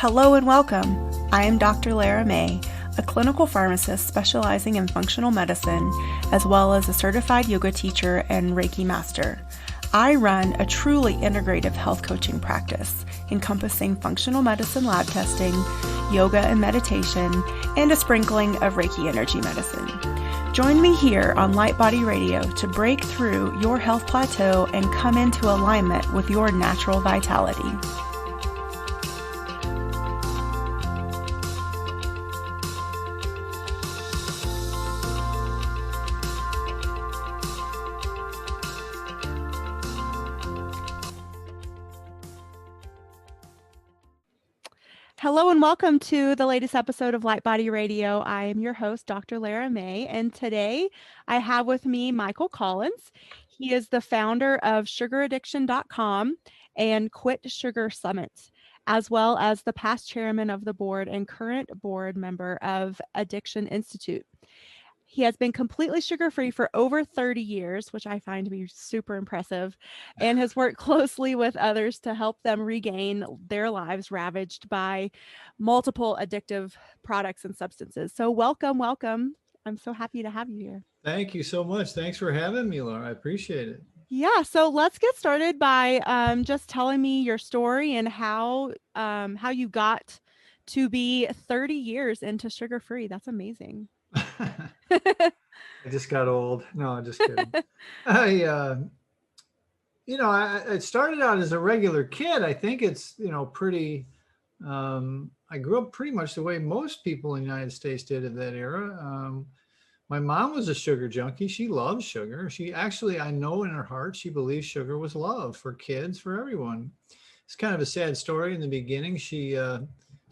Hello and welcome. I am Dr. Lara May, a clinical pharmacist specializing in functional medicine, as well as a certified yoga teacher and Reiki master. I run a truly integrative health coaching practice encompassing functional medicine lab testing, yoga and meditation, and a sprinkling of Reiki energy medicine. Join me here on Light Body Radio to break through your health plateau and come into alignment with your natural vitality. Hello and welcome to the latest episode of Light Body Radio. I am your host, Dr. Lara May, and today I have with me Michael Collins. He is the founder of sugaraddiction.com and Quit Sugar Summit, as well as the past chairman of the board and current board member of Addiction Institute. He has been completely sugar-free for over 30 years, which I find to be super impressive, and has worked closely with others to help them regain their lives ravaged by multiple addictive products and substances. So welcome. I'm so happy to have you here. Thank you so much. Thanks for having me, Laura. I appreciate it. Yeah, so let's get started by just telling me your story and how you got to be 30 years into sugar-free. That's amazing. I just got old. No, I'm just kidding. I started out as a regular kid. I think it's, pretty, I grew up pretty much the way most people in the United States did at that era. My mom was a sugar junkie. She loved sugar. She actually, I know in her heart, she believes sugar was love for kids, for everyone. It's kind of a sad story in the beginning. She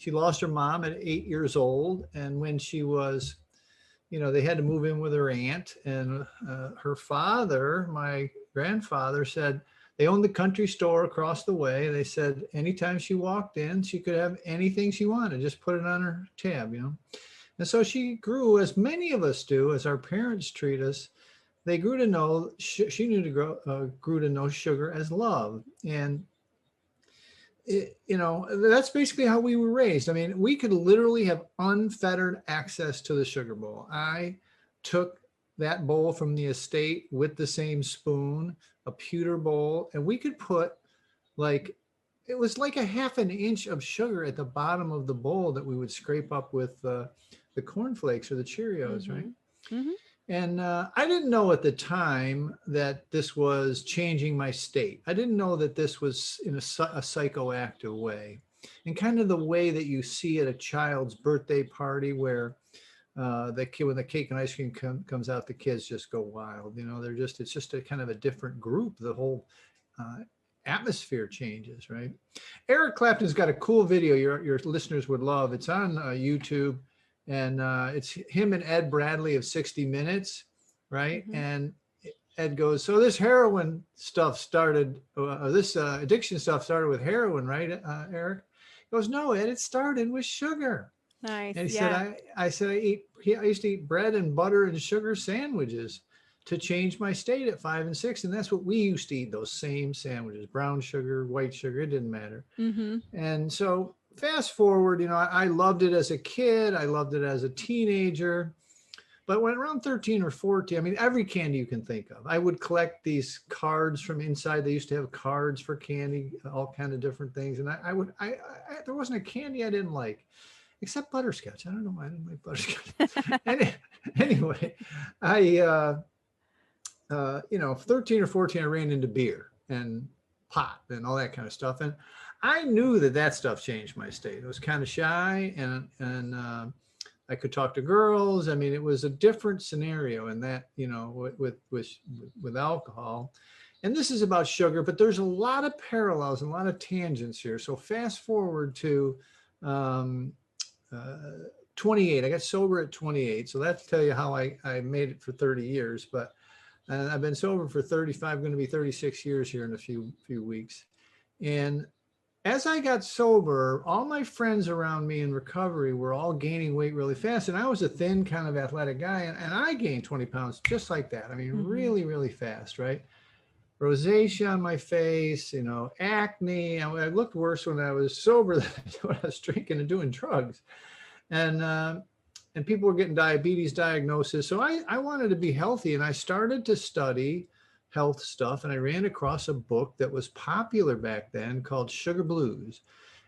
lost her mom at 8 years old. And when she was, they had to move in with her aunt, and her father, my grandfather, said they owned the country store across the way. They said anytime she walked in, she could have anything she wanted, just put it on her tab, And so she grew, as many of us do, as our parents treat us. They grew to know, grew to know sugar as love. And that's basically how we were raised. I mean, we could literally have unfettered access to the sugar bowl. I took that bowl from the estate with the same spoon, a pewter bowl, and we could put it was like a half an inch of sugar at the bottom of the bowl that we would scrape up with the cornflakes or the Cheerios, right? Mm-hmm. And I didn't know at the time that this was changing my state. I didn't know that this was in a psychoactive way, and kind of the way that you see at a child's birthday party where the kid, when the cake and ice cream comes out, the kids just go wild. It's just a kind of a different group. The whole atmosphere changes, right? Eric Clapton's got a cool video your listeners would love. It's on YouTube. And it's him and Ed Bradley of 60 Minutes, right? Mm-hmm. And Ed goes, so this heroin stuff started, this addiction stuff started with heroin, right, Eric? He goes, no, Ed, it started with sugar. Nice. And he said, I used to eat bread and butter and sugar sandwiches to change my state at 5 and 6. And that's what we used to eat, those same sandwiches, brown sugar, white sugar, it didn't matter. Mm-hmm. And so fast forward, I loved it as a kid. I loved it as a teenager. But when around 13 or 14, I mean, every candy you can think of. I would collect these cards from inside. They used to have cards for candy, all kind of different things. And I there wasn't a candy I didn't like, except butterscotch. I don't know why I didn't like butterscotch. Anyway, 13 or 14, I ran into beer and pot and all that kind of stuff. And I knew that stuff changed my state. I was kind of shy, and I could talk to girls. I mean, it was a different scenario in that, with alcohol. And this is about sugar, but there's a lot of parallels and a lot of tangents here. So fast forward to 28. I got sober at 28. So that's to tell you how I made it for 30 years. But I've been sober for 35, going to be 36 years here in a few weeks. And as I got sober, all my friends around me in recovery were all gaining weight really fast. And I was a thin kind of athletic guy, and I gained 20 pounds just like that. I mean, really, really fast, right? rosacea on my face, acne. I looked worse when I was sober than when I was drinking and doing drugs. And people were getting diabetes diagnosis. So I wanted to be healthy, and I started to study health stuff. And I ran across a book that was popular back then called Sugar Blues.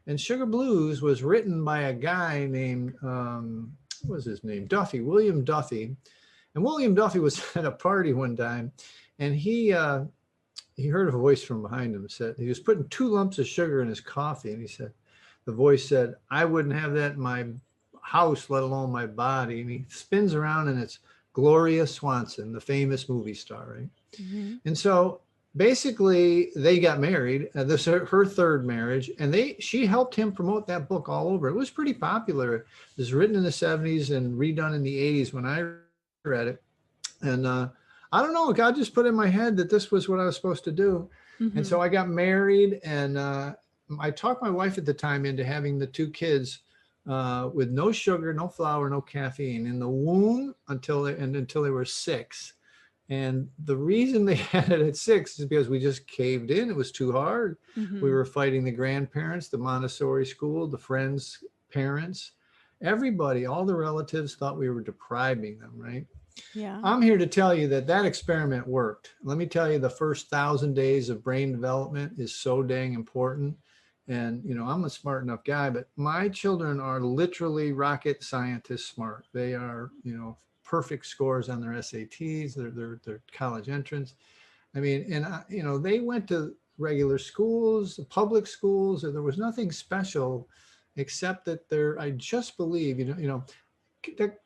And Sugar Blues was written by a guy named, what was his name? Duffy, William Duffy. And William Duffy was at a party one time, and he heard a voice from behind him. Said he was putting 2 lumps of sugar in his coffee, and he said, the voice said, "I wouldn't have that in my house, let alone my body." And he spins around, and it's Gloria Swanson, the famous movie star, right? Mm-hmm. And so basically they got married. This is her 3rd marriage, and she helped him promote that book all over. It was pretty popular. It was written in the 70s and redone in the 80s when I read it. And I don't know, God just put in my head that this was what I was supposed to do. Mm-hmm. And so I got married, and I talked my wife at the time into having the 2 kids with no sugar, no flour, no caffeine in the womb until they were 6. And the reason they had it at 6 is because we just caved in. It was too hard. Mm-hmm. We were fighting the grandparents, the Montessori school, the friends' parents, everybody, all the relatives thought we were depriving them, right? Yeah. I'm here to tell you that experiment worked. Let me tell you, the first 1,000 days of brain development is so dang important. And, I'm a smart enough guy, but my children are literally rocket scientist smart. They are, perfect scores on their SATs, their college entrance. I mean, and, they went to regular schools, public schools, and there was nothing special except that I just believe, that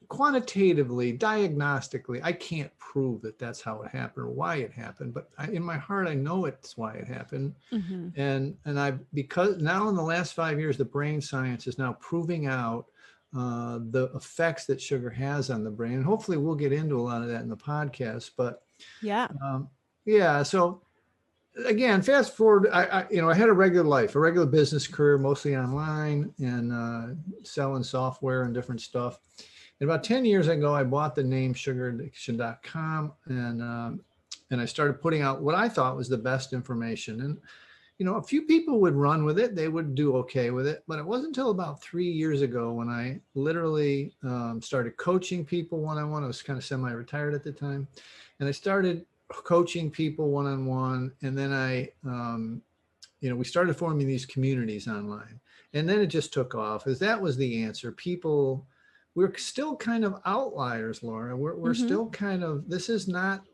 quantitatively, diagnostically, I can't prove that that's how it happened or why it happened, but in my heart, I know it's why it happened. Mm-hmm. And because now in the last 5 years, the brain science is now proving out the effects that sugar has on the brain. And hopefully we'll get into a lot of that in the podcast, but Yeah. yeah. So again, fast forward, I had a regular life, a regular business career, mostly online and selling software and different stuff. And about 10 years ago, I bought the name sugaraddiction.com, and I started putting out what I thought was the best information. And, a few people would run with it. They would do okay with it. But it wasn't until about 3 years ago when I literally started coaching people one-on-one. I was kind of semi-retired at the time. And I started coaching people one-on-one. And then we started forming these communities online. And then it just took off, as that was the answer. We're still kind of outliers, Laura. We're Mm-hmm. still kind of, this is not,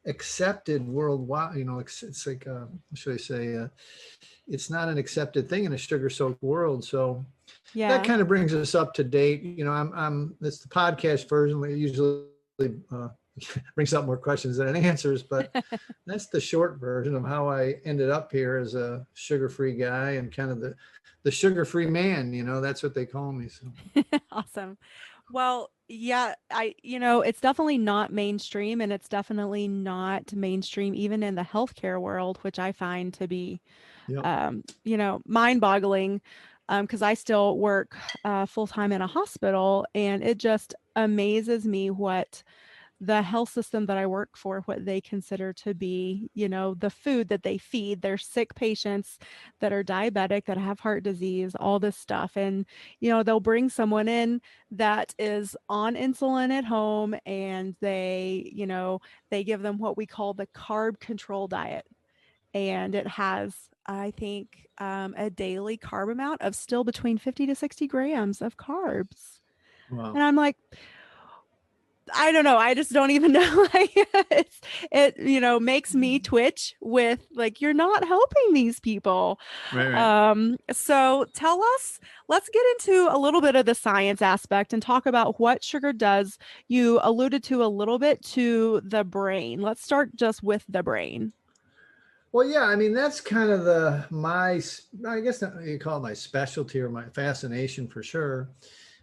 accepted worldwide. It's like, what should I say? It's not an accepted thing in a sugar-soaked world. So that kind of brings us up to date. It's the podcast version. We usually brings up more questions than it answers, but that's the short version of how I ended up here as a sugar-free guy and kind of the sugar-free man. That's what they call me. So. Awesome. Well, yeah, it's definitely not mainstream, and it's definitely not mainstream even in the healthcare world, which I find to be, Yep. mind-boggling, because I still work full-time in a hospital, and it just amazes me what the health system that I work for, what they consider to be, the food that they feed their sick patients that are diabetic, that have heart disease, all this stuff. And, they'll bring someone in that is on insulin at home, and they give them what we call the carb control diet. And it has, I think, a daily carb amount of still between 50 to 60 grams of carbs. Wow. And I'm like, I don't know. I just don't even know. Like, it makes me twitch with, like, you're not helping these people. Right. So let's get into a little bit of the science aspect and talk about what sugar does. You alluded to a little bit to the brain. Let's start just with the brain. Well, yeah, I mean, that's kind of I guess you call it my specialty or my fascination for sure,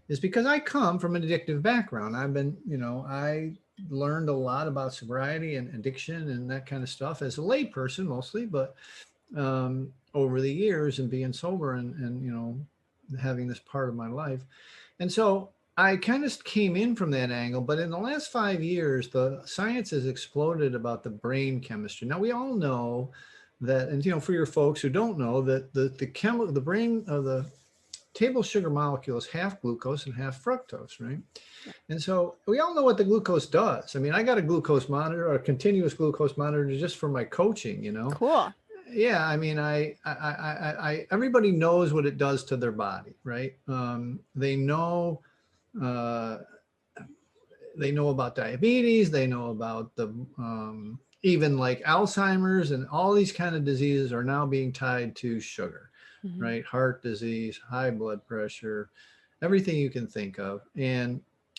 is because I come from an addictive background. I learned a lot about sobriety and addiction and that kind of stuff as a layperson mostly, but over the years and being sober and having this part of my life. And so I kind of came in from that angle, but in the last 5 years, the science has exploded about the brain chemistry. Now we all know that, and for your folks who don't know, that the brain of the table sugar molecule is half glucose and half fructose, right? Yeah. And so we all know what the glucose does. I mean, I got a glucose monitor, a continuous glucose monitor, just for my coaching. Cool. Yeah, I mean, everybody knows what it does to their body, right? Uh, they know about diabetes. They know about the even like Alzheimer's, and all these kind of diseases are now being tied to sugar, Mm-hmm. right? Heart disease, high blood pressure, everything you can think of.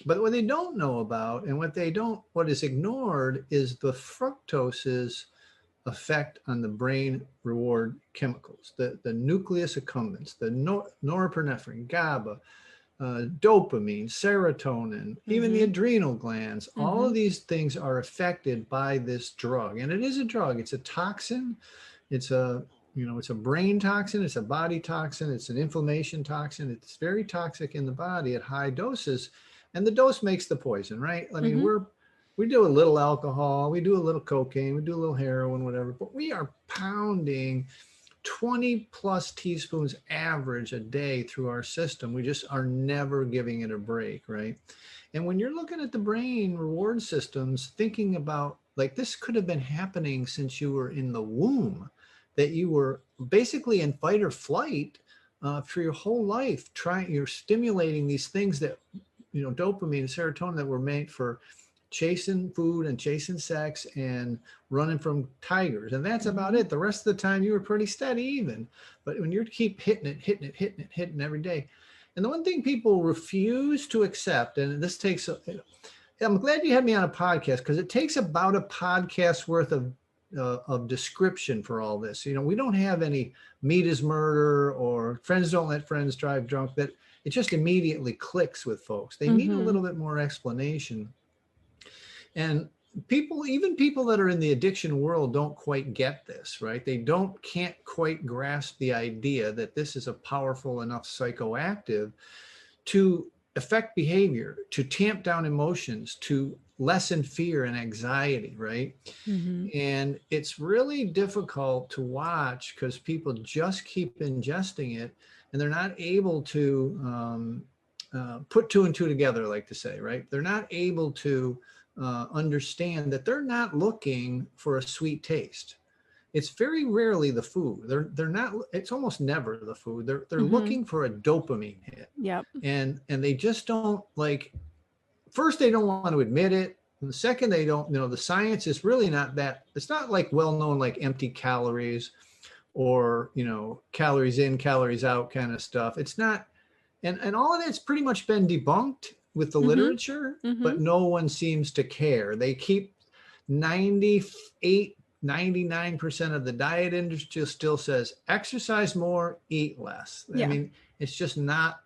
But what they don't know about, and what is ignored, is the fructose's effect on the brain reward chemicals, the nucleus accumbens, the norepinephrine, GABA, dopamine, serotonin, even the Mm-hmm. adrenal glands. All Mm-hmm. of these things are affected by this drug, and it is a drug. It's a toxin. It's a brain toxin. It's a body toxin. It's an inflammation toxin. It's very toxic in the body at high doses, and the dose makes the poison, right? I mean, Mm-hmm. we do a little alcohol, we do a little cocaine, we do a little heroin, whatever, but we are pounding 20 plus teaspoons average a day through our system. We just are never giving it a break, right? And when you're looking at the brain reward systems, thinking about, like, this could have been happening since you were in the womb, that you were basically in fight or flight for your whole life. You're stimulating these things that, dopamine and serotonin, that were made for chasing food and chasing sex and running from tigers. And that's about Mm-hmm. it. The rest of the time you were pretty steady even. But when you keep hitting every day. And the one thing people refuse to accept, and I'm glad you had me on a podcast, because it takes about a podcast worth of description for all this. We don't have any meat is murder or friends don't let friends drive drunk, that it just immediately clicks with folks. They need a Mm-hmm. little bit more explanation. And even people that are in the addiction world don't quite get this, right? They can't quite grasp the idea that this is a powerful enough psychoactive to affect behavior, to tamp down emotions, to lessen fear and anxiety, right? Mm-hmm. And it's really difficult to watch because people just keep ingesting it, and they're not able to put two and two together, like to say, right? They're not able to understand that they're not looking for a sweet taste. It's very rarely the food. They're not. It's almost never the food. They're Mm-hmm. looking for a dopamine hit, Yep. and they just don't like. First, they don't want to admit it. And the second, they don't. The science is really not that. It's not like well known, like empty calories, or calories in, calories out kind of stuff. It's not. And all of that's pretty much been debunked with the Mm-hmm. literature, Mm-hmm. but no one seems to care. They keep 98, 99% of the diet industry still says exercise more, eat less. I Yeah. mean, it's just not,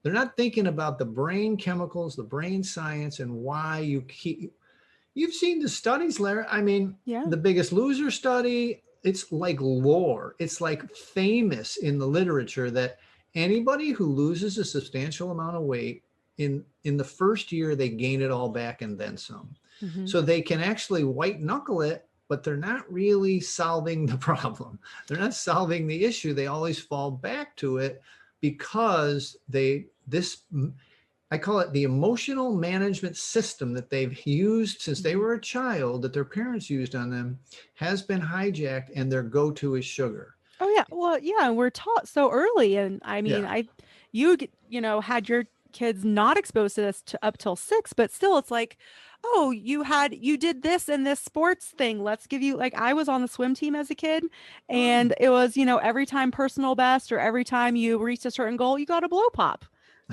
they're not thinking about the brain chemicals, the brain science, and why you've seen the studies, Larry. I mean, Yeah. the Biggest Loser study, it's like lore. It's like famous in the literature that anybody who loses a substantial amount of weight in the first year, they gain it all back and then some. Mm-hmm. So they can actually white knuckle it, but they're not really solving the problem. They're not solving the issue. They always fall back to it because I call it the emotional management system that they've used since they were a child, that their parents used on them, has been hijacked, and their go-to is sugar. Oh yeah. Well, yeah, and we're taught so early. And I mean, Yeah. had your kids not exposed to this up till 6, but still it's like, oh, you did this and this sports thing. Let's give you, like, I was on the swim team as a kid, Oh, and it was, every time personal best or every time you reached a certain goal, you got a blow pop.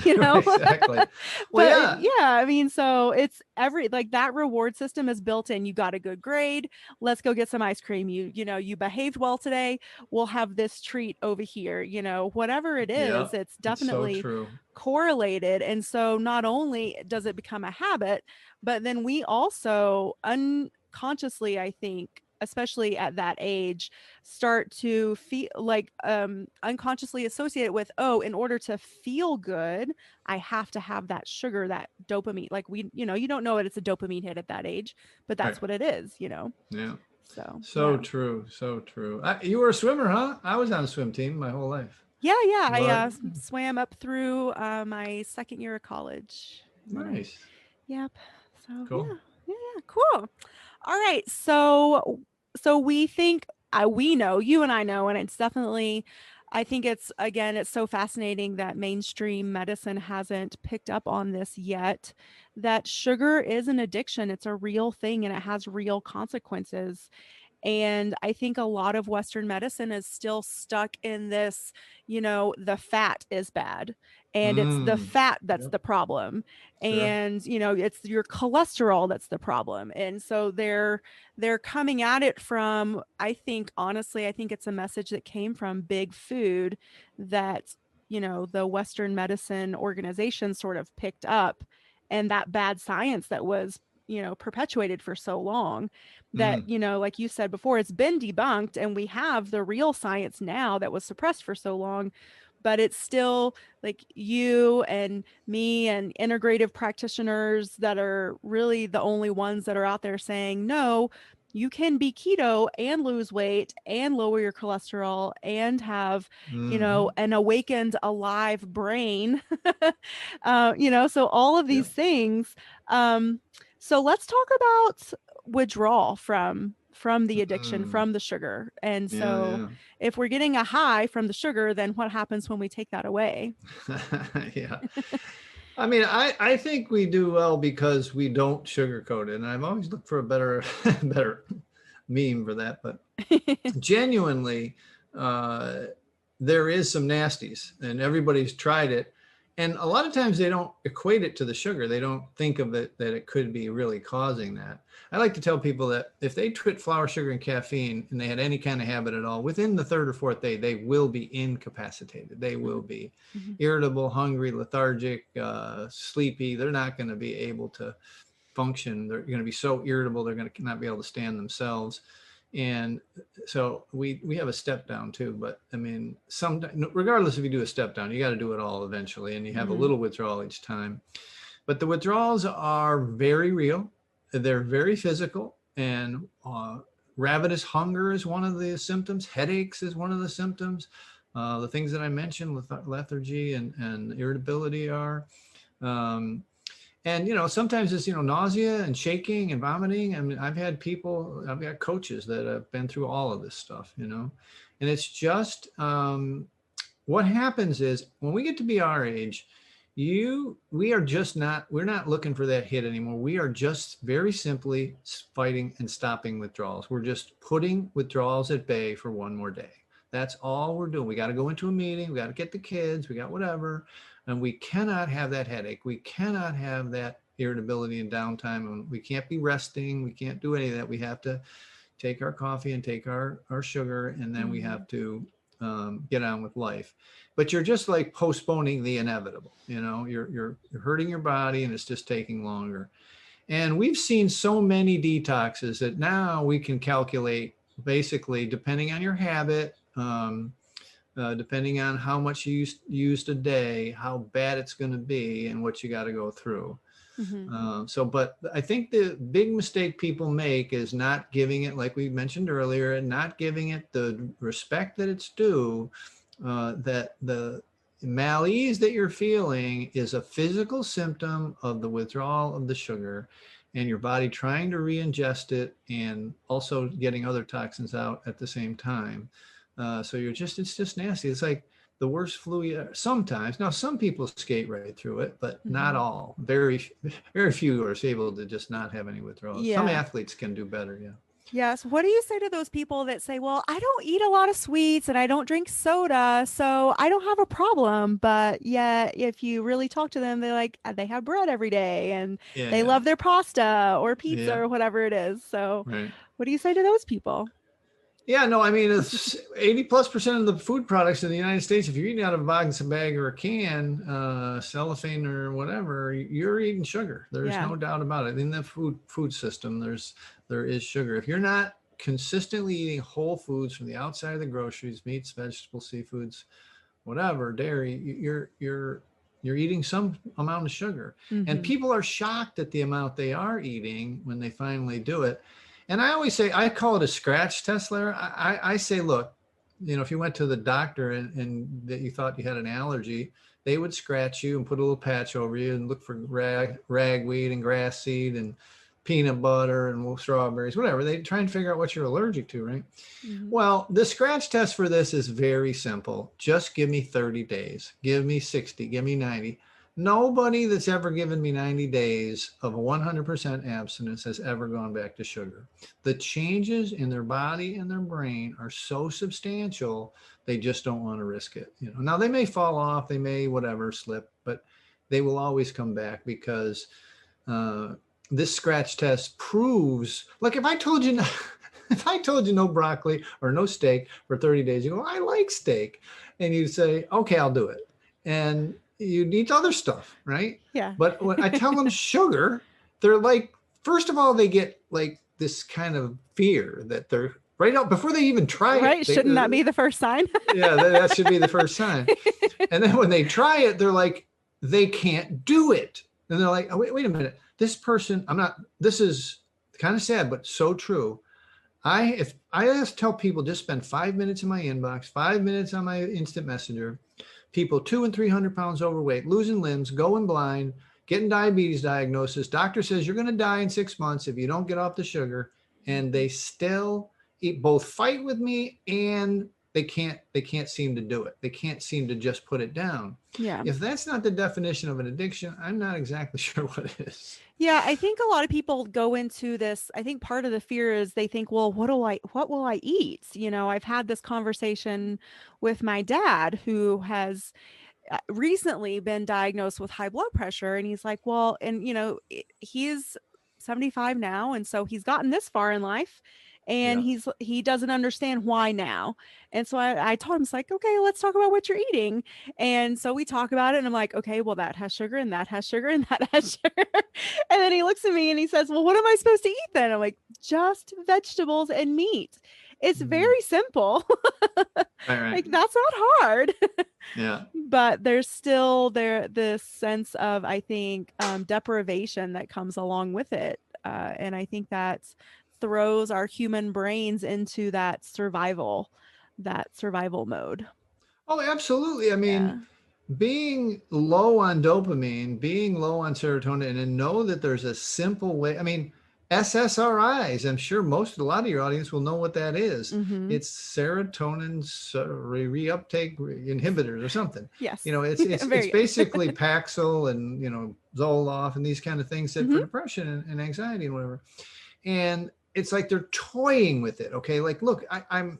you right, know exactly. Well, but yeah. yeah, I mean, so it's like that reward system is built in. You got a good grade, let's go get some ice cream. You behaved well today, we'll have this treat over here. Whatever it Yeah. is, it's It's so definitely true. correlated. And so not only does it become a habit, but then we also unconsciously, I think, especially at that age, start to feel like unconsciously associate it with, oh, in order to feel good, I have to have that sugar, that dopamine. Like you don't know it, it's a dopamine hit at that age, but Right. that's what it is. Yeah. So So yeah. true. So true. You were a swimmer, huh? I was on a swim team my whole life. Yeah, I But swam up through my second year of college. Yeah. nice. Yep. So Cool. yeah, cool. All right. So we think we know, you and I know, and it's definitely, I think it's, again, it's so fascinating that mainstream medicine hasn't picked up on this yet, that sugar is an addiction. It's a real thing and it has real consequences. And I think a lot of Western medicine is still stuck in this, the fat is bad. And it's the Mm. fat that's Yep. the problem. Sure. And, it's your cholesterol that's the problem. And so they're coming at it from, I think, honestly, I think it's a message that came from big food that, the Western medicine organization sort of picked up, and that bad science that was, perpetuated for so long that, Mm. like you said before, it's been debunked and we have the real science now that was suppressed for so long. But it's still like you and me and integrative practitioners that are really the only ones that are out there saying, no, you can be keto and lose weight and lower your cholesterol and have, Mm-hmm. an awakened, alive brain. So all of these Yep. things. So let's talk about withdrawal from the addiction, Mm. from the sugar. And Yeah, so yeah. if we're getting a high from the sugar, then what happens when we take that away? Yeah. I mean, I think we do well because we don't sugarcoat it. And I've always looked for a better better meme for that. But genuinely, uh, there is some nasties, and everybody's tried it. And a lot of times they don't equate it to the sugar. They don't think of it that it could be really causing that. I like to tell people that if they quit flour, sugar, and caffeine, and they had any kind of habit at all, within the third or fourth day, they will be incapacitated. They will be Mhm. irritable, hungry, lethargic, sleepy. They're not going to be able to function. They're going to be so irritable, they're going to not be able to stand themselves. And so we have a step down too. But I mean, regardless if you do a step down, you got to do it all eventually, and you have a Mhm. little withdrawal each time. But the withdrawals are very real. They're very physical, and ravenous hunger is one of the symptoms. Headaches is one of the symptoms. The things that I mentioned, lethargy and irritability are. Um, and sometimes it's nausea and shaking and vomiting. I mean, I've got coaches that have been through all of this stuff, and it's just what happens is when we get to be our age, we are just not we're not looking for that hit anymore. We are just very simply fighting and stopping withdrawals. We're just putting withdrawals at bay for one more day. That's all we're doing. We got to go into a meeting, we got to get the kids, we got whatever, and we cannot have that headache, we cannot have that irritability and downtime, and we can't be resting, we can't do any of that. We have to take our coffee and take our sugar, and then we Mhm. have to get on with life. But you're just like postponing the inevitable. You're hurting your body, and it's just taking longer. And we've seen so many detoxes that now we can calculate, basically, depending on your habit, depending on how much you used a day, how bad it's going to be, and what you got to go through. Mhm. But I think the big mistake people make is not giving it, like we mentioned earlier, and not giving it the respect that it's due. That the malaise that you're feeling is a physical symptom of the withdrawal of the sugar, and your body trying to re-ingest it and also getting other toxins out at the same time. So it's just nasty. It's like the worst flu sometimes. Now, some people skate right through it, but not Mhm. all. Very few are able to just not have any withdrawals. Some Yeah. athletes can do better. Yeah. Yes. What do you say to those people that say, well, I don't eat a lot of sweets and I don't drink soda, so I don't have a problem. But yet, if you really talk to them, they're like, they have bread every day and Yeah. they Yeah. love their pasta or pizza Yeah. or whatever it is. So, Right. what do you say to those people? Yeah, no, I mean, it's 80+% of the food products in the United States, if you're eating out of a box, a bag, or a can, cellophane or whatever, you're eating sugar. There's Yeah. no doubt about it. In the food system, there is sugar. If you're not consistently eating whole foods from the outside of the groceries, meats, vegetables, seafoods, whatever, dairy, you're eating some amount of sugar. And Hmm. people are shocked at the amount they are eating when they finally do it. And I always say, I call it a scratch test, Lara. I say, look, if you went to the doctor and that you thought you had an allergy, they would scratch you and put a little patch over you and look for ragweed and grass seed and peanut butter and strawberries, whatever. They try and figure out what you're allergic to, right? Hmm. Well, the scratch test for this is very simple. Just give me 30 days. Give me 60. Give me 90. Nobody that's ever given me 90 days of 100% abstinence has ever gone back to sugar. The changes in their body and their brain are so substantial, they just don't want to risk it. Now they may fall off, they may whatever slip, but they will always come back because uh, this scratch test proves. Like if I told you, if I told you no broccoli or no steak for 30 days, you go, I like steak, and you say, okay, I'll do it, and you eat other stuff, right? Yeah. But when I tell them sugar, they're like, first of all, they get like this kind of fear that they're right out before they even try it. Right. Shouldn't that be the first sign? Yeah, that should be the first sign. And then when they try it, they're like, they can't do it. And they're like, oh, wait a minute. This person, this is kind of sad, but so true. If I just tell people just spend 5 minutes in my inbox, 5 minutes on my instant messenger, people 200 and 300 pounds overweight, losing limbs, going blind, getting diabetes diagnosis. Doctor says you're going to die in 6 months if you don't get off the sugar. And they still both fight with me and they can't seem to do it. They can't seem to just put it down. Yeah. If that's not the definition of an addiction, I'm not exactly sure what it is. Yeah, I think a lot of people go into this. I think part of the fear is they think, well, what will I eat? I've had this conversation with my dad who has recently been diagnosed with high blood pressure, and he's like, well, and he's 75 now, and so he's gotten this far in life, and Yeah. he doesn't understand why now. And so I told him, it's like, okay, let's talk about what you're eating. And so we talk about it, and I'm like, okay, well, that has sugar and that has sugar and that has sugar. And then he looks at me and he says, well, what am I supposed to eat then? I'm like, just vegetables and meat. It's very simple. Right. Like, that's not hard. Yeah. But there's still this sense of, I think, deprivation that comes along with it. And I think that throws our human brains into that survival mode. Oh, absolutely. I mean, Yeah. being low on dopamine, being low on serotonin, and know that there's a simple way. I mean, SSRIs, I'm sure a lot of your audience will know what that is. Mm-hmm. It's serotonin reuptake inhibitors or something. Yes. It's Very good. basically Paxil and, Zoloft and these kind of things that for Mm-hmm. depression and anxiety and whatever. And it's like they're toying with it. Okay. Like, look, I'm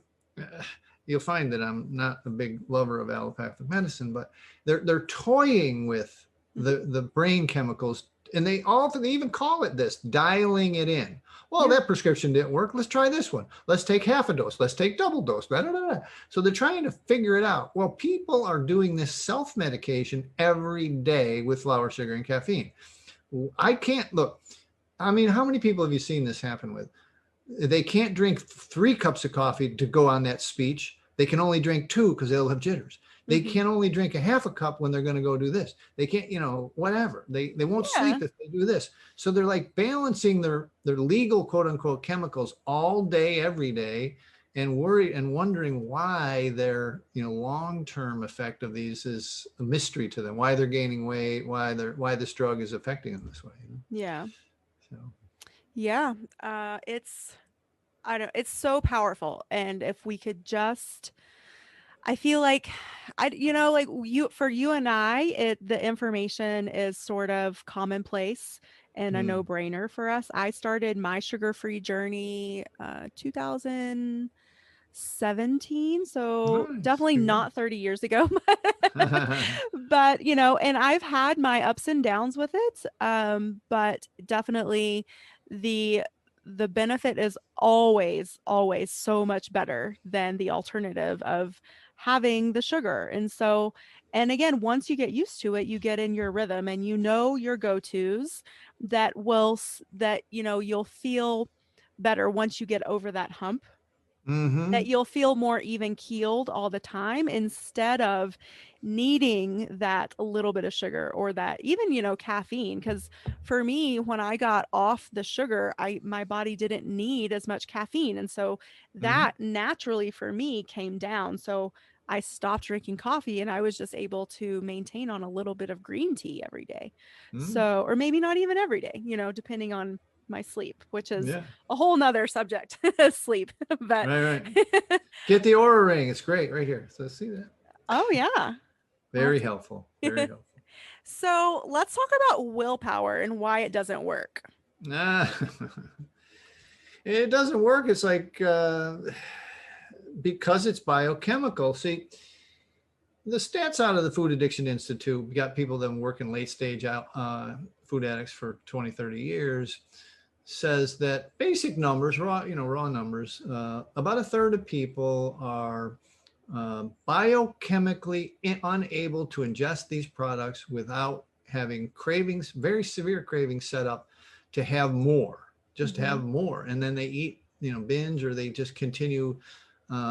you'll find that I'm not a big lover of allopathic medicine, but they're toying with the brain chemicals, and they even call it this, dialing it in. Well, Yeah. that prescription didn't work. Let's try this one. Let's take half a dose. Let's take double dose. Blah, blah, blah. So they're trying to figure it out. Well, people are doing this self-medication every day with flour, sugar, and caffeine. I can't look. I mean, how many people have you seen this happen with? They can't drink 3 cups of coffee to go on that speech. They can only drink 2 because they'll have jitters. They Mm-hmm. can only drink a half a cup when they're going to go do this. They can't, whatever. They won't Yeah. sleep if they do this. So they're like balancing their legal quote unquote chemicals all day, every day, and wondering why their long-term effect of these is a mystery to them. Why they're gaining weight? Why this drug is affecting them this way? Yeah. So. Yeah. It's so powerful. And if we could just, I feel like like for you and I, the information is sort of commonplace and a Mm. no-brainer for us. I started my sugar-free journey 2017, so Nice. definitely Congrats. not 30 years ago. But and I've had my ups and downs with it. But definitely the benefit is always so much better than the alternative of having the sugar. And so, and again, once you get used to it, you get in your rhythm and your go-tos that you'll feel better once you get over that hump, that Mm-hmm. you'll feel more even keeled all the time instead of needing that little bit of sugar or that even, caffeine. Because for me, when I got off the sugar, my body didn't need as much caffeine. And so Mm-hmm. that naturally for me came down. So I stopped drinking coffee and I was just able to maintain on a little bit of green tea every day. Mm-hmm. So, or maybe not even every day, depending on my sleep, which is Yeah. a whole nother subject, sleep. But Right, right. Get the Aura Ring. It's great right here. So see that? oh yeah. I'll have Very helpful. Very helpful. So let's talk about willpower and why it doesn't work. Nah, it doesn't work. It's like because it's biochemical. See, the stats out of the Food Addiction Institute, we got people that have been working late stage out, food addicts for 20, 30 years, says that basic numbers, raw numbers, about a third of people are biochemically unable to ingest these products without having cravings, very severe cravings set up to have more, just to Mm-hmm. have more. And then they eat, binge, or they just continue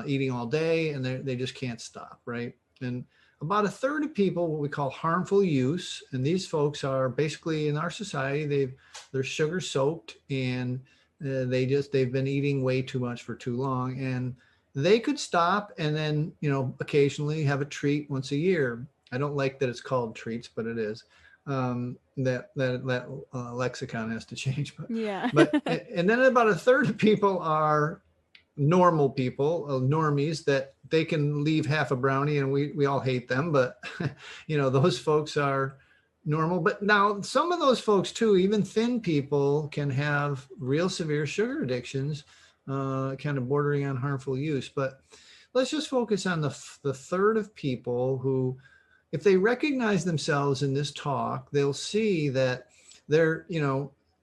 eating all day and they just can't stop, right? And about a third of people, what we call harmful use, and these folks are basically in our society, they're sugar soaked and they've been eating way too much for too long, and they could stop and then occasionally have a treat once a year. I don't like that it's called treats, but it is. That lexicon has to change, Yeah. but and then about a third of people are normal people, normies, that they can leave half a brownie, and we all hate them, but those folks are normal. But now some of those folks too, even thin people, can have real severe sugar addictions, kind of bordering on harmful use. But let's just focus on the third of people who, if they recognize themselves in this talk, they'll see that they're,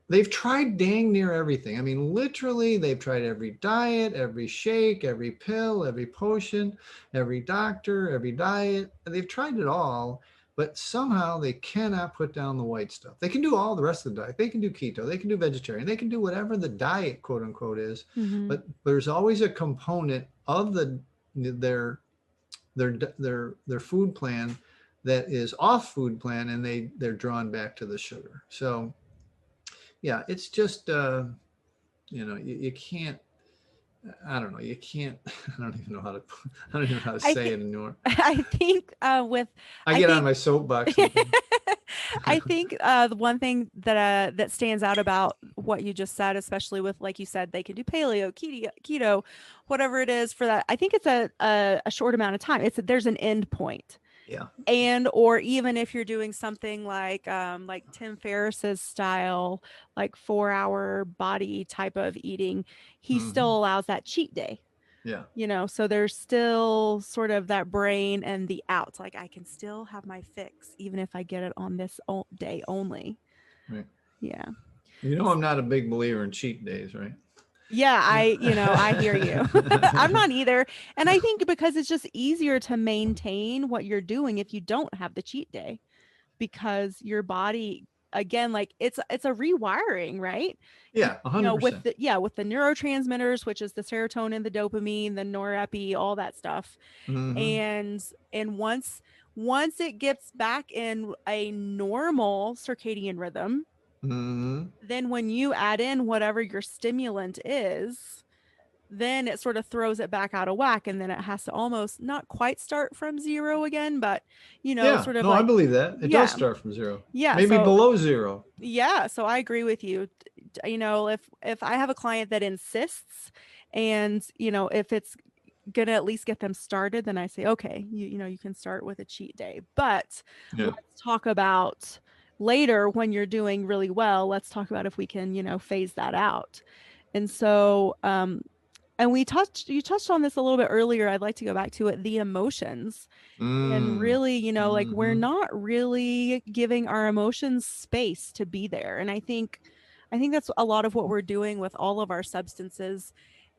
they've tried dang near everything. I mean, literally, they've tried every diet, every shake, every pill, every potion, every doctor, every diet. They've tried it all, but somehow they cannot put down the white stuff. They can do all the rest of the diet. They can do keto, they can do vegetarian, they can do whatever the diet, quote unquote, is. Mm-hmm. But there's always a component of their their food plan that is off food plan, and they're drawn back to the sugar. So yeah, it's just you can't. I don't know. You can't. I don't even know how to. I don't even know how to I say think it anymore. I think I I get on think my soapbox sometimes. I think the one thing that stands out about what you just said, especially with, like you said, they can do paleo, keto, whatever it is for that. I think it's a short amount of time. There's an end point. Yeah. And or even if you're doing something like Tim Ferriss's style, like 4 hour body type of eating, he Hmm. still allows that cheat day. Yeah. So there's still sort of that brain and the outs. Like I can still have my fix even if I get it on this day only. Right. Yeah. I'm not a big believer in cheat days, right? Yeah, Yeah. I hear you. I'm not either. And I think because it's just easier to maintain what you're doing if you don't have the cheat day, because your body, again, like it's a rewiring, right? Yeah. With 100%. the neurotransmitters, which is the serotonin, the dopamine, the norepi, all that stuff. Hmm. And once it gets back in a normal circadian rhythm, Hmm. then when you add in whatever your stimulant is, then it sort of throws it back out of whack, and then it has to almost not quite start from zero again, but Yeah. sort of No, I like, believe that it does yeah, start from zero, yeah. maybe So below zero. yeah, so I agree with you. If I have a client that insists, and if it's gonna at least get them started, then I say, okay, you can start with a cheat day. But Yeah. let's talk about later when you're doing really well. Let's talk about if we can, phase that out. And so, and you touched on this a little bit earlier. I'd like to go back to it, the emotions. And Mm. really, like we're Hmm. not really giving our emotions space to be there. And I think that's a lot of what we're doing with all of our substances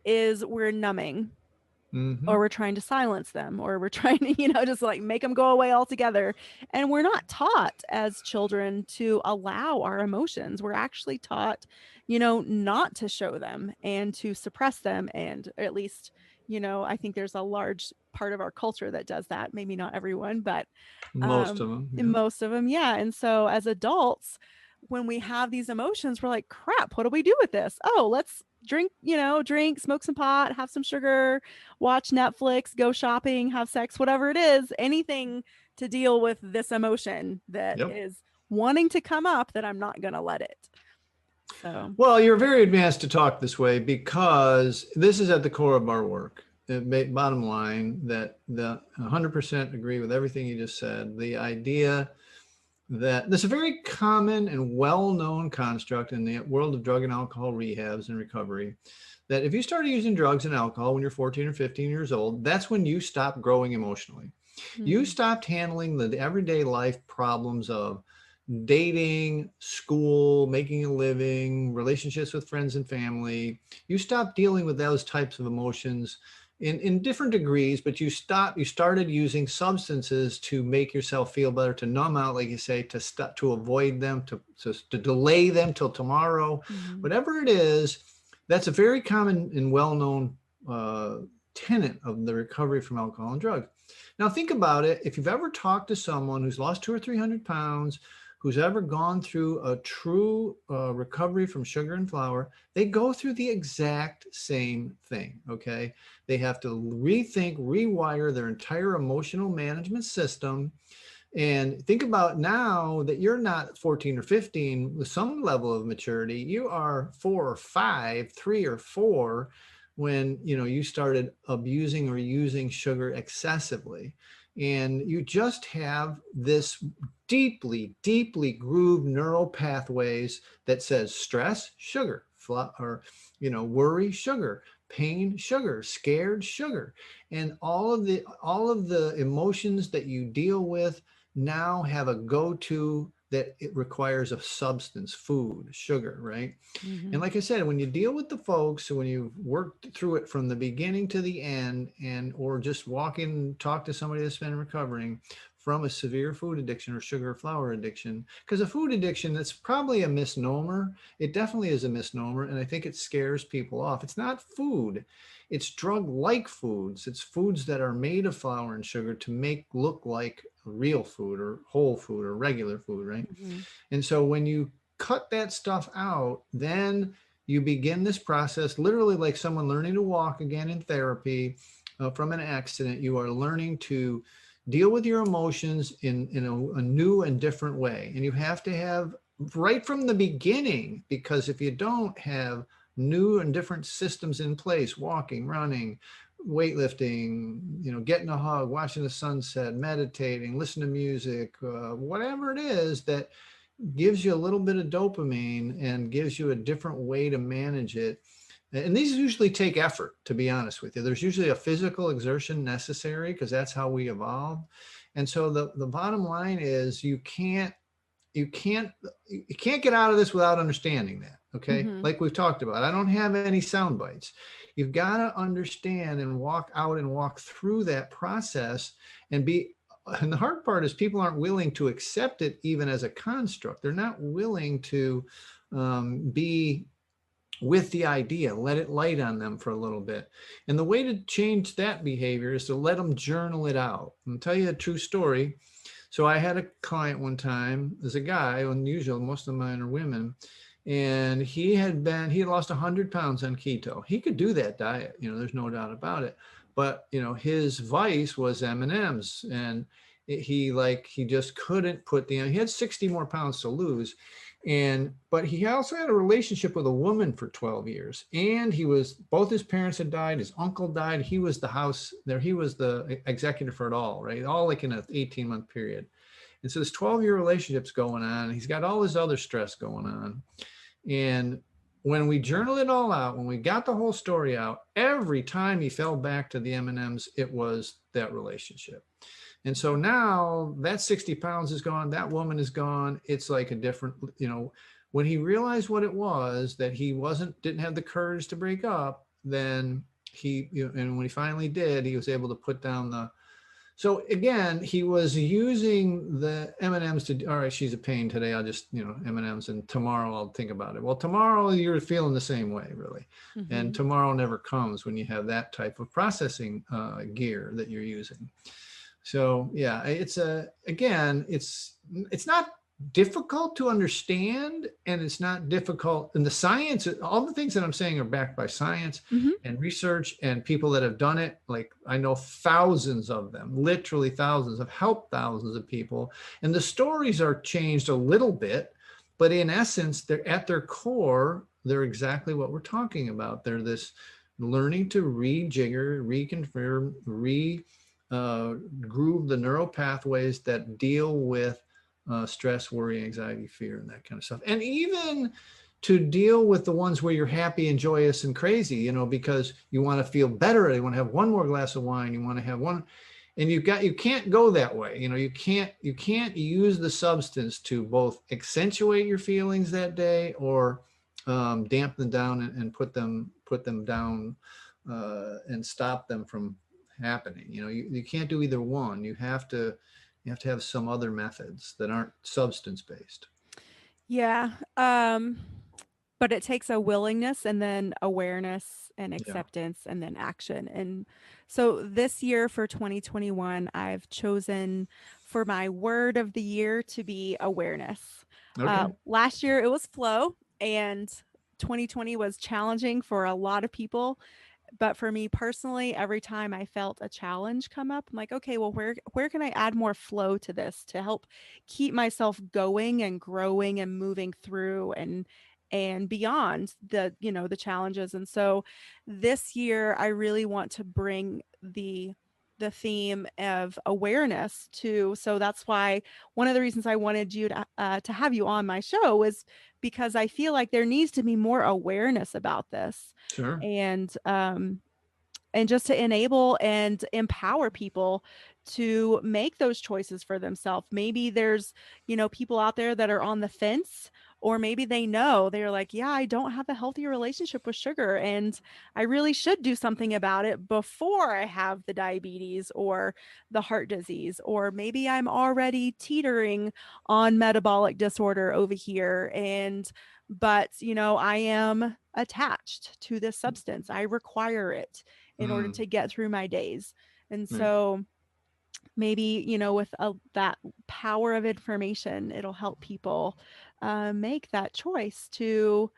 is we're numbing. Mm-hmm. or we're trying to silence them, or we're trying to, just like make them go away altogether. And we're not taught as children to allow our emotions. We're actually taught, not to show them and to suppress them. And at least, I think there's a large part of our culture that does that. Maybe not everyone, but Most of them, yeah. most of them, yeah. And so as adults, when we have these emotions, we're like, crap, what do we do with this? Oh, let's drink, smoke some pot, have some sugar, watch Netflix, go shopping, have sex, whatever it is, anything to deal with this emotion that Yep. is wanting to come up, that I'm not going to let it. So, Well, you're very advanced to talk this way because this is at the core of our work. Bottom line, that the 100% agree with everything you just said. The idea that there's a very common and well-known construct in the world of drug and alcohol rehabs and recovery, that if you started using drugs and alcohol when you're 14 or 15 years old, that's when you stop growing emotionally. You stopped handling the everyday life problems of dating, school, making a living, relationships with friends and family. You stopped dealing with those types of emotions in different degrees, but you started using substances to make yourself feel better, to numb out, like you say, to avoid them, to delay them till tomorrow. Whatever it is, that's a very common and well-known tenet of the recovery from alcohol and drugs. Now think about it. If you've ever talked to someone who's lost 200 or 300 pounds, who's ever gone through a true recovery from sugar and flour, they go through the exact same thing, okay? They have to rethink, rewire their entire emotional management system. And think about now that you're not 14 or 15 with some level of maturity, you are 4 or 5, 3 or 4 when you started abusing or using sugar excessively. And you just have this deeply, deeply grooved neural pathways that says stress, sugar, or worry, sugar, pain, sugar, scared, sugar. And all of the emotions that you deal with now have a go-to that it requires a substance, food, sugar, right? And like I said, when you deal with the folks, when you've worked through it from the beginning to the end, or just walk in, talk to somebody that's been recovering from a severe food addiction or sugar or flour addiction, because a food addiction, that's probably a misnomer. It definitely is a misnomer. And I think it scares people off. It's not food. It's drug-like foods. It's foods that are made of flour and sugar to look like real food or whole food or regular food, right? And so when you cut that stuff out, then you begin this process, literally like someone learning to walk again in therapy from an accident. You are learning to deal with your emotions in a new and different way. And you have to have right from the beginning, because if you don't have new and different systems in place, walking, running, weightlifting, getting a hug, watching the sunset, meditating, listen to music, whatever it is that gives you a little bit of dopamine and gives you a different way to manage it. And these usually take effort, to be honest with you. There's usually a physical exertion necessary because that's how we evolved. And so the bottom line is you can't get out of this without understanding that. Okay. Like we've talked about, I don't have any sound bites. You've got to understand and walk out and walk through that process and the hard part is people aren't willing to accept it even as a construct. They're not willing to be with the idea, let it light on them for a little bit. And the way to change that behavior is to let them journal it out. I'll tell you a true story. So I had a client one time, there's a guy, unusual, most of mine are women, and he had lost 100 pounds on keto. He could do that diet, there's no doubt about it. But, his vice was M&Ms, and he just couldn't he had 60 more pounds to lose. But he also had a relationship with a woman for 12 years. And both his parents had died. His uncle died. He was the house there. He was the executive for it all, right? All like in an 18-month period. And so this 12-year relationship's going on. He's got all this other stress going on. And when we journaled it all out, when we got the whole story out, every time he fell back to the M&Ms, it was that relationship. And so now that 60 pounds is gone, that woman is gone. It's like a different, when he realized what it was, that he didn't have the courage to break up, then and when he finally did, he was able to put down so again, he was using the M&Ms to, all right, she's a pain today. I'll just, M&Ms, and tomorrow I'll think about it. Well, tomorrow you're feeling the same way, really. And tomorrow never comes when you have that type of processing gear that you're using. So yeah, it's not difficult to understand, and it's not difficult. And the science, all the things that I'm saying are backed by science and research and people that have done it. Like I know thousands of them, literally thousands, have helped thousands of people. And the stories are changed a little bit, but in essence, they're at their core, they're exactly what we're talking about. They're this learning to rejigger, reconfirm, groove the neural pathways that deal with stress, worry, anxiety, fear, and that kind of stuff. And even to deal with the ones where you're happy and joyous and crazy, because you want to feel better. You want to have one more glass of wine. You want to have one, and you can't go that way. You can't use the substance to both accentuate your feelings that day or damp them down and put them down and stop them from happening. You can't do either one. You have to have some other methods that aren't substance based. Yeah. But it takes a willingness and then awareness and acceptance and then action. And so this year for 2021, I've chosen for my word of the year to be awareness. Okay. Last year it was flow, and 2020 was challenging for a lot of people. But for me personally, every time I felt a challenge come up, I'm like, okay, well, where can I add more flow to this to help keep myself going and growing and moving through and beyond the challenges. And so this year I really want to bring the theme of awareness to, so that's why one of the reasons I wanted you to have you on my show is because I feel like there needs to be more awareness about this. Sure. And just to enable and empower people to make those choices for themselves. Maybe there's, people out there that are on the fence, or maybe they're like, yeah, I don't have a healthy relationship with sugar and I really should do something about it before I have the diabetes or the heart disease, or maybe I'm already teetering on metabolic disorder over here. But I am attached to this substance. I require it in order to get through my days. And so maybe, with that power of information, it'll help people make that choice to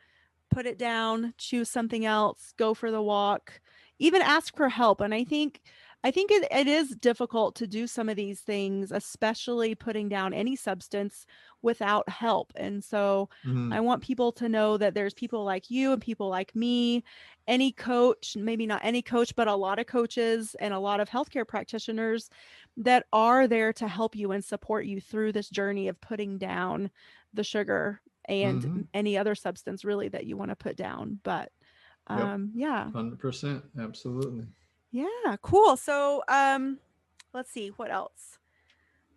put it down, choose something else, go for the walk, even ask for help. And I think it is difficult to do some of these things, especially putting down any substance without help. And so I want people to know that there's people like you and people like me, any coach, maybe not any coach, but a lot of coaches and a lot of healthcare practitioners that are there to help you and support you through this journey of putting down the sugar and any other substance really that you want to put down. But yeah. 100%. Absolutely. Yeah, cool. So let's see what else.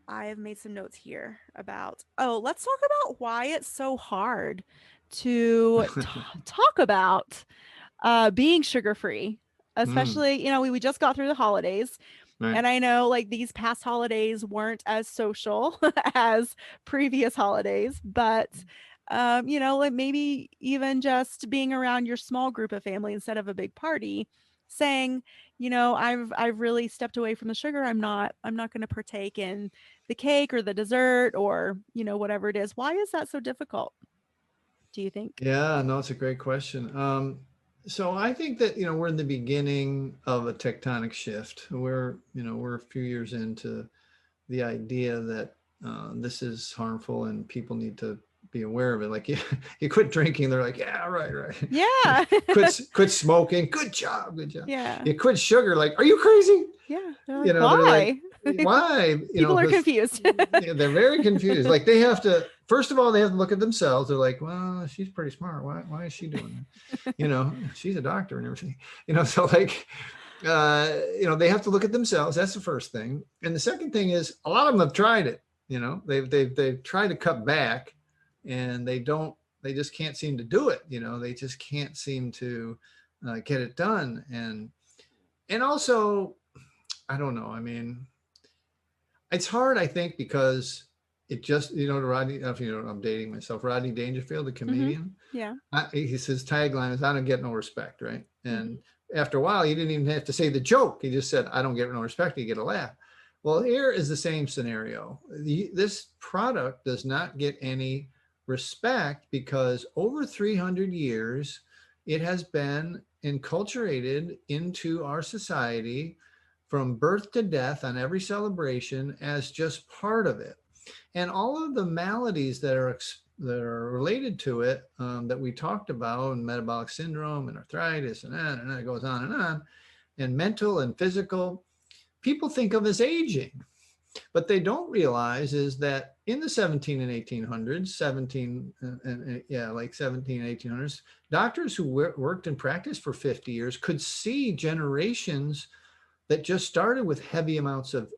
I have made some notes here about, let's talk about why it's so hard to talk about being sugar-free, especially, we just got through the holidays. Right. And I know like these past holidays weren't as social as previous holidays, but like maybe even just being around your small group of family instead of a big party, saying, I've really stepped away from the sugar. I'm not going to partake in the cake or the dessert or, whatever it is. Why is that so difficult, do you think? Yeah, no, it's a great question. So I think that, we're in the beginning of a tectonic shift. We're a few years into the idea that this is harmful and people need to be aware of it. Like you quit drinking, they're like, yeah, right. Yeah. quit smoking. Good job. Yeah. You quit sugar. Like, are you crazy? Yeah. Like, why? They're like, why? People are confused. They're very confused. Like they have to, first of all, they have to look at themselves. They're like, well, she's pretty smart. Why is she doing that? She's a doctor and everything, so like, they have to look at themselves. That's the first thing. And the second thing is a lot of them have tried it. They've tried to cut back and they just can't seem to do it. They just can't seem to get it done. And And also, I don't know. I mean, it's hard, I think, because it just, Rodney, if you know, I'm dating myself, Rodney Dangerfield, the Mm-hmm. comedian, Yeah. he says tagline is, I don't get no respect, right? Mm-hmm. And after a while, you didn't even have to say the joke. He just said, I don't get no respect. You get a laugh. Well, here is the same scenario. This product does not get any respect because over 300 years, it has been enculturated into our society from birth to death on every celebration as just part of it. And all of the maladies that are related to it, that we talked about, and metabolic syndrome and arthritis and it goes on, and mental and physical, people think of as aging. But they don't realize is that in the 17 and 1800s, 17 and yeah, like 17 and 1800s, doctors who worked in practice for 50 years could see generations that just started with heavy amounts of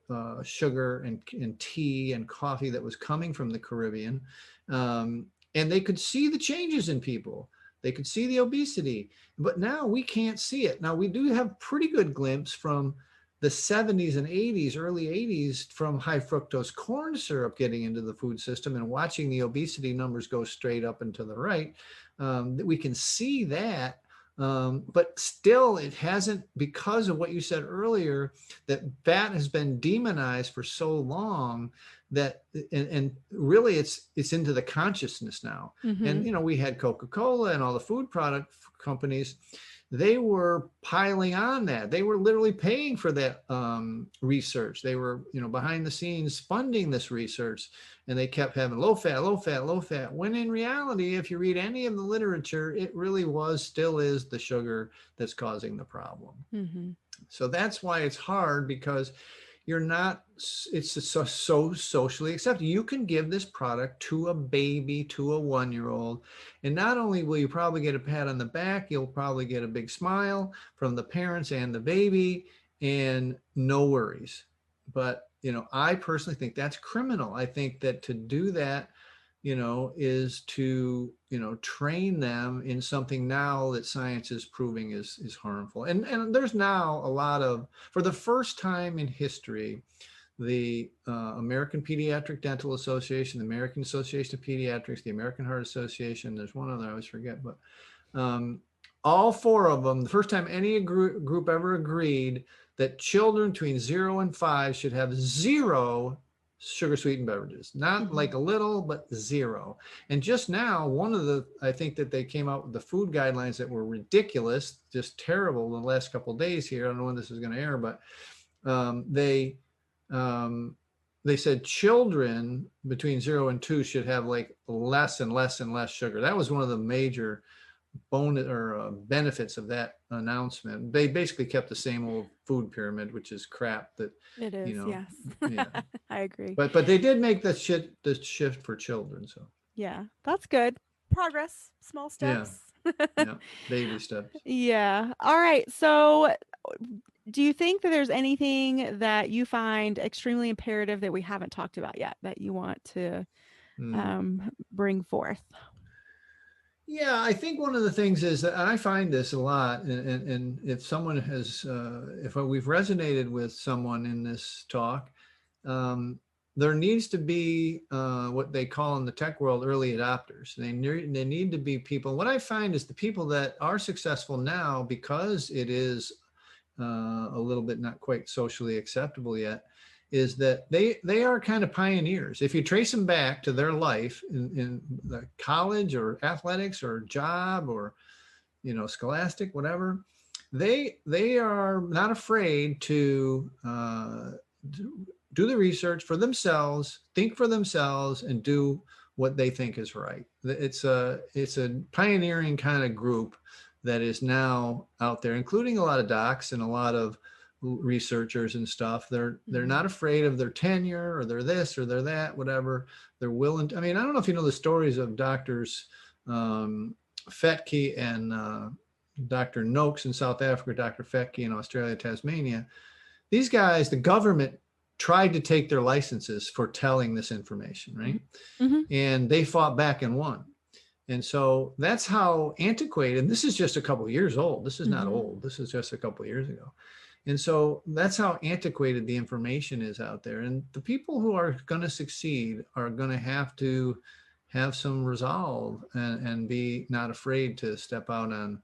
sugar and tea and coffee that was coming from the Caribbean. And they could see the changes in people. They could see the obesity, but now we can't see it. Now we do have pretty good glimpse from the 70s and 80s, early 80s, from high fructose corn syrup getting into the food system and watching the obesity numbers go straight up and to the right. We can see that. But still, it hasn't, because of what you said earlier, that fat has been demonized for so long that, and really it's into the consciousness now. Mm-hmm. And, we had Coca-Cola and all the food product companies. They were piling on that. They were literally paying for that research. They were, behind the scenes funding this research, and they kept having low fat, low fat, low fat. When in reality, if you read any of the literature, it really still is the sugar that's causing the problem. Mm-hmm. So that's why it's hard, because it's so socially accepted. You can give this product to a baby, to a 1-year-old, and not only will you probably get a pat on the back, you'll probably get a big smile from the parents and the baby, and no worries. But, I personally think that's criminal. I think that to do that, is to, train them in something now that science is proving is harmful. And there's now a lot of, for the first time in history, the American Pediatric Dental Association, the American Association of Pediatrics, the American Heart Association, there's one other I always forget, but all four of them, the first time any group ever agreed that children between 0 and 5 should have zero sugar sweetened beverages, not Mm-hmm. like a little, but zero. And just now, I think that they came out with the food guidelines that were ridiculous, just terrible in the last couple of days here. I don't know when this is going to air, but they said children between 0 and 2 should have like less and less and less sugar. That was one of the major benefits of that announcement. They basically kept the same old food pyramid, which is crap. That It is, yes. Yeah. I agree. But they did make the shift for children. So yeah, that's good. Progress, small steps. yeah, baby steps. Yeah. All right. So, do you think that there's anything that you find extremely imperative that we haven't talked about yet that you want to bring forth? Yeah, I think one of the things is that I find this a lot, and if someone has, if we've resonated with someone in this talk, there needs to be what they call in the tech world early adopters. They need to be people. What I find is the people that are successful now, because it is a little bit not quite socially acceptable yet, is that they are kind of pioneers. If you trace them back to their life in the college or athletics or job or, scholastic, whatever, they are not afraid to do the research for themselves, think for themselves, and do what they think is right. It's a pioneering kind of group that is now out there, including a lot of docs and a lot of researchers and stuff. They're not afraid of their tenure, or they're this or they're that, whatever. They're willing to, I mean, I don't know if you know the stories of doctors Fetke and Dr. Noakes in South Africa, Dr. Fetke in Australia, Tasmania. These guys, the government tried to take their licenses for telling this information, right? Mm-hmm. And they fought back and won. And so that's how antiquated, and this is just a couple of years old. This is not old. This is just a couple of years ago. And so that's how antiquated the information is out there. And the people who are going to succeed are going to have some resolve and be not afraid to step out on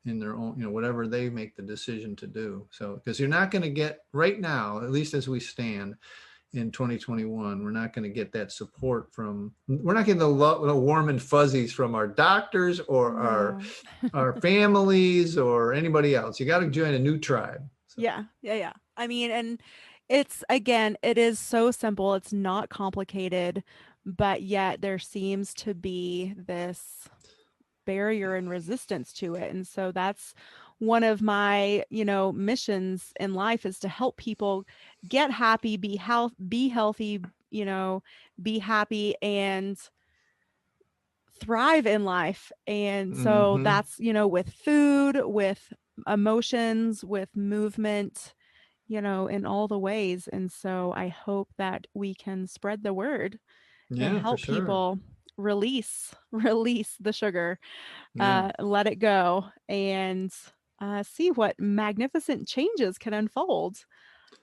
in their own, whatever they make the decision to do. So, because you're not going to get right now, at least as we stand in 2021, we're not going to get that support we're not getting the warm and fuzzies from our doctors or No. our families or anybody else. You got to join a new tribe. So. Yeah, yeah, yeah. I mean, and it's again, it is so simple. It's not complicated, but yet there seems to be this barrier and resistance to it. And so that's one of my, missions in life is to help people get happy, be healthy, be happy and thrive in life. And so Mm-hmm. that's, with food, with emotions, with movement, in all the ways. And so I hope that we can spread the word and Yeah, for help sure. people release the sugar, Yeah. let it go, and see what magnificent changes can unfold.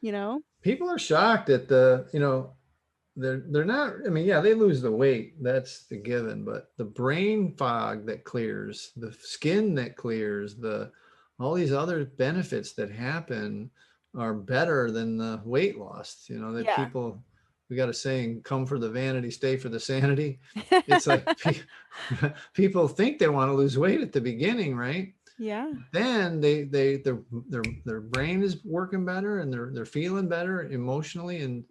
You know? People are shocked at they're not, I mean, yeah, they lose the weight, that's the given, but the brain fog that clears, the skin that clears, all these other benefits that happen are better than the weight loss. That Yeah. people, we got a saying, come for the vanity, stay for the sanity. It's like people think they want to lose weight at the beginning, right? Yeah. Then their brain is working better, and they're feeling better emotionally and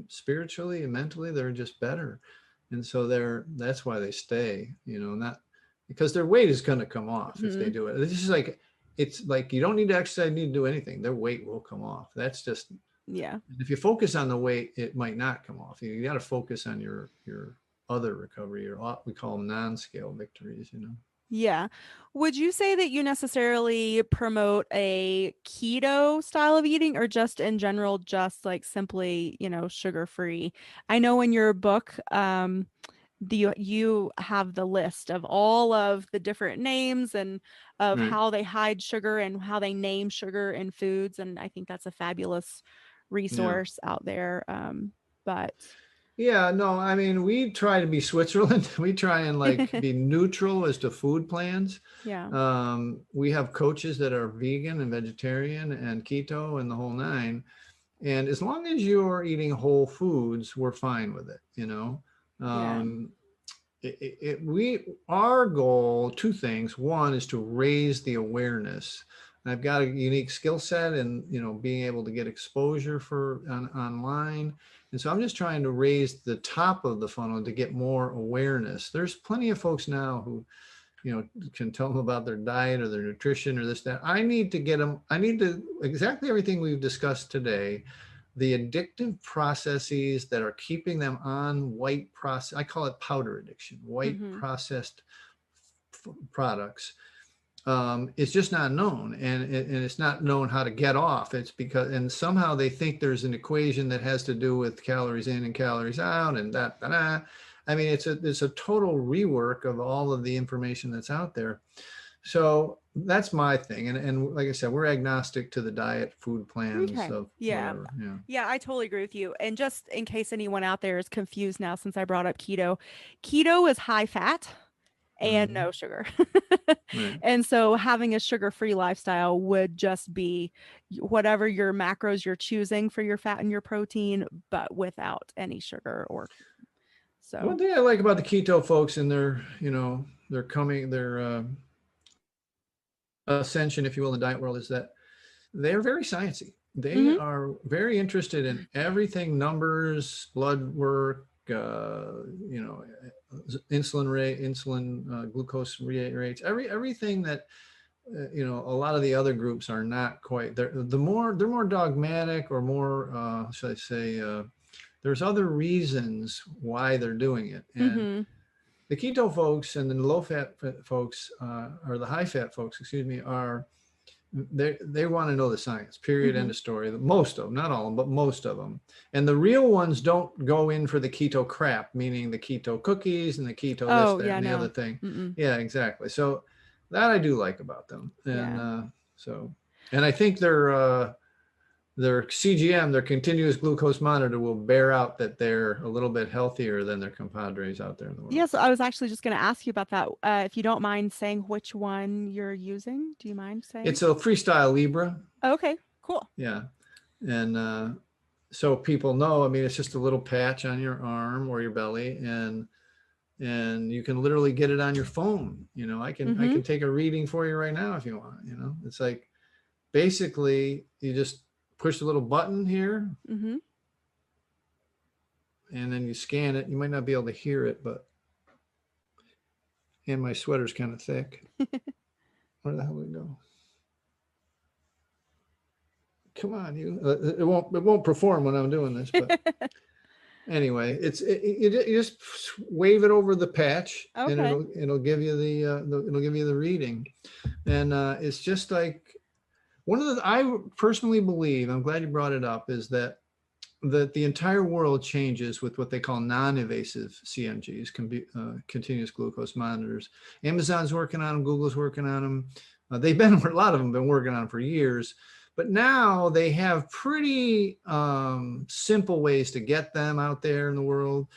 spiritually and mentally. They're just better. And so that's why they stay, not because their weight is going to come off if they Mhm. do it. It's like you don't need to exercise, need to do anything. Their weight will come off. That's just, Yeah. if you focus on the weight, it might not come off. You got to focus on your other recovery, or we call them non-scale victories. Yeah. Would you say that you necessarily promote a keto style of eating or just in general, just like simply, sugar free? I know in your book, you have the list of all of the different names and of Right. how they hide sugar and how they name sugar in foods. And I think that's a fabulous Yeah. resource out there. But Yeah, no, I mean, we try to be Switzerland. We try and be neutral as to food plans. yeah, We have coaches that are vegan and vegetarian and keto and the whole nine. And as long as you're eating whole foods, we're fine with it. yeah. Um, our goal, two things. One is to raise the awareness. I've got a unique skill set and being able to get exposure online. And so I'm just trying to raise the top of the funnel to get more awareness. There's plenty of folks now who can tell them about their diet or their nutrition or this, that. I need to get them, exactly everything we've discussed today, the addictive processes that are keeping them on white process. I call it powder addiction, white Hmm. processed products. It's just not known, and it's not known how to get off. It's because, and somehow they think there's an equation that has to do with calories in and calories out, and that. I mean, it's a total rework of all of the information that's out there. So that's my thing, and like I said, we're agnostic to the diet, food plans Okay. of Yeah. whatever. Yeah. Yeah, I totally agree with you. And just in case anyone out there is confused now, since I brought up keto, keto is high fat and Mm-hmm. no sugar. Right. And so having a sugar-free lifestyle would just be whatever your macros you're choosing for your fat and your protein, but without any sugar or One so. thing I like about the keto folks and their ascension, if you will, in the diet world, is that they're very sciencey. They Mhm. are very interested in everything, numbers, blood work, insulin rate, glucose rates, everything that a lot of the other groups are not quite. They're more dogmatic, or more, should I say, there's other reasons why they're doing it. And Mhm. the keto folks and the low fat folks, or the high fat folks, excuse me, they want to know the science, period, end Mhm. of story. Most of them, not all of them, but most of them. And the real ones don't go in for the keto crap, meaning the keto cookies and the keto this, Oh, that, yeah, and the other no. thing. Mm-mm. Yeah, exactly. So that I do like about them. And Yeah. so. And I think their CGM, their continuous glucose monitor, will bear out that they're a little bit healthier than their compadres out there in the world. Yes, I was actually just going to ask you about that. If you don't mind saying which one you're using, do you mind saying? It's a Freestyle Libra. Okay, cool. Yeah. And so people know, I mean, it's just a little patch on your arm or your belly, and you can literally get it on your phone. You know, I can take a reading for you right now if you want. You know, it's like basically you just push the little button here, and then you scan it. You might not be able to hear it, and my sweater's kind of thick. Where the hell did it go? Come on, you. It won't perform when I'm doing this, but anyway, you just wave it over the patch, and it'll give you the reading, and it's just like one of the, I personally believe, I'm glad you brought it up, is that the entire world changes with what they call non-invasive CMGs, continuous glucose monitors. Amazon's working on them, Google's working on them. A lot of them have been working on them for years, but now they have pretty simple ways to get them out there in the world.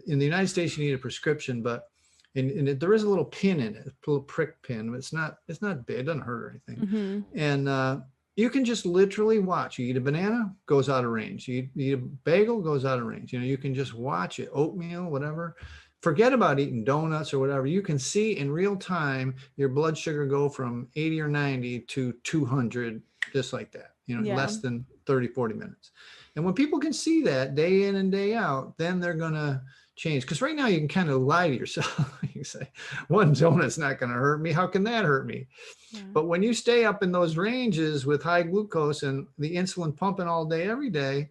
In the United States, you need a prescription, but there is a little pin in it, a little prick pin. But it's not big, it doesn't hurt or anything. And you can just literally watch. You eat a banana, goes out of range. You eat a bagel, goes out of range. You know, you can just watch it, oatmeal, whatever. Forget about eating donuts or whatever. You can see in real time your blood sugar go from 80 or 90 to 200, just like that, you know, less than 30, 40 minutes. And when people can see that day in and day out, then they're going to change. Because right now you can kind of lie to yourself. You say, one donut's not going to hurt me. How can that hurt me? Yeah. But when you stay up in those ranges with high glucose and the insulin pumping all day, every day,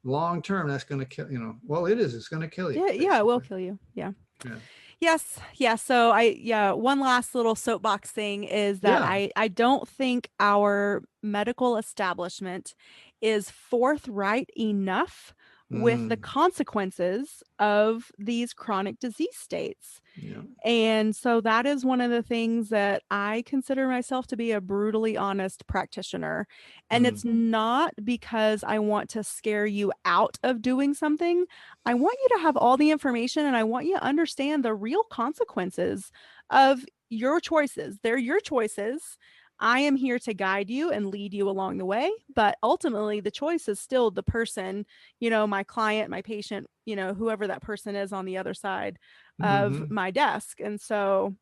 long term, that's going to kill, you know, well, it's going to kill you. Yeah, it will kill you. Yeah. Yes. So one last little soapbox thing is that I don't think our medical establishment is forthright enough with the consequences of these chronic disease states. Yeah. And so that is one of the things that I consider myself to be a brutally honest practitioner. And it's not because I want to scare you out of doing something. I want you to have all the information, and I want you to understand the real consequences of your choices. They're your choices. I am here to guide you and lead you along the way, but ultimately the choice is still the person, you know, my client, my patient, you know, whoever that person is on the other side of my desk. And so,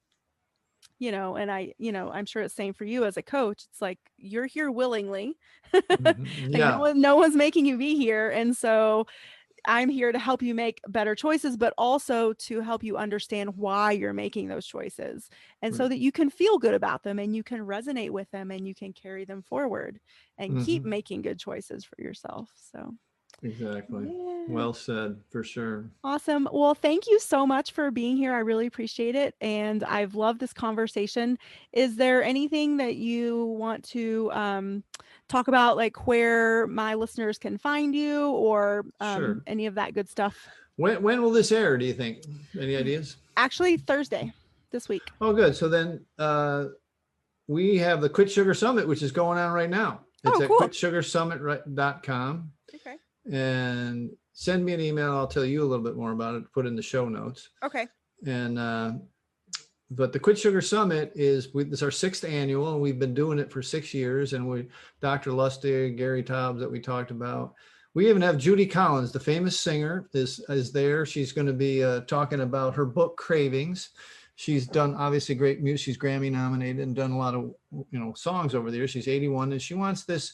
you know, and I'm sure it's same for you as a coach. It's like, you're here willingly. No one's making you be here. And so I'm here to help you make better choices, but also to help you understand why you're making those choices. And so that you can feel good about them and you can resonate with them and you can carry them forward and keep making good choices for yourself. So exactly. Yeah. Well said, for sure. Awesome. Well, thank you so much for being here. I really appreciate it. And I've loved this conversation. Is there anything that you want to talk about, like where my listeners can find you, or sure, any of that good stuff? When will this air, do you think? Any ideas? Actually, Thursday this week. Oh, good. So then we have the Quit Sugar Summit, which is going on right now. It's at quitsugarsummit.com. Okay. And send me an email. I'll tell you a little bit more about it, put in the show notes. Okay. And but the Quit Sugar Summit is our 6th annual, and we've been doing it for 6 years. And Dr. Lustig, Gary Taubes that we talked about. We even have Judy Collins, the famous singer, is there. She's going to be talking about her book Cravings. She's done obviously great music. She's Grammy nominated and done a lot of songs over the years. She's 81, and she wants this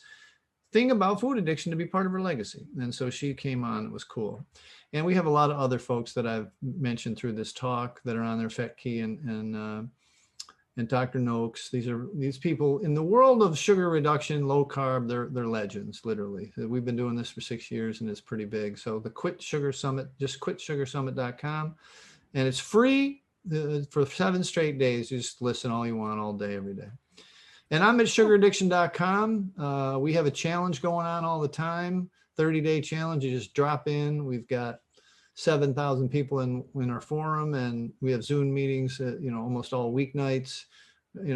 thing about food addiction to be part of her legacy. And so she came on. It was cool. And we have a lot of other folks that I've mentioned through this talk that are on there, Fetke and Dr. Noakes. These people in the world of sugar reduction, low carb, they're legends, literally. We've been doing this for 6 years and it's pretty big. So the Quit Sugar Summit, just quitsugarsummit.com. And it's free for 7 straight days. You just listen all you want, all day, every day. And I'm at sugaraddiction.com. We have a challenge going on all the time, 30-day challenge. You just drop in. We've got 7,000 people in our forum, and we have Zoom meetings, almost all weeknights.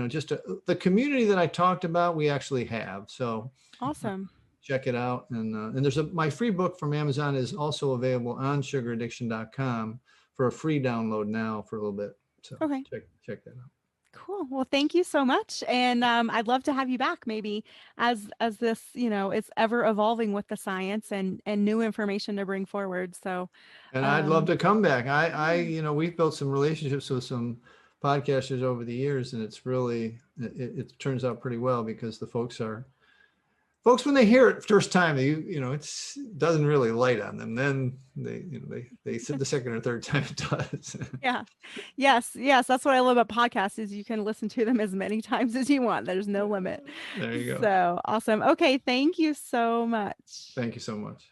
just the community that I talked about, we actually have. So Awesome. check it out. And there's my free book from Amazon is also available on sugaraddiction.com for a free download now for a little bit. So Okay. check that out. Cool. Well, thank you so much. And I'd love to have you back maybe as this, is ever evolving with the science and new information to bring forward. So And I'd love to come back. yeah. We've built some relationships with some podcasters over the years, and it's really, it turns out pretty well because the folks when they hear it first time, it's doesn't really light on them. Then they said the second or third time it does. Yeah. Yes. Yes. That's what I love about podcasts is you can listen to them as many times as you want. There's no limit. There you go. So awesome. Okay. Thank you so much. Thank you so much.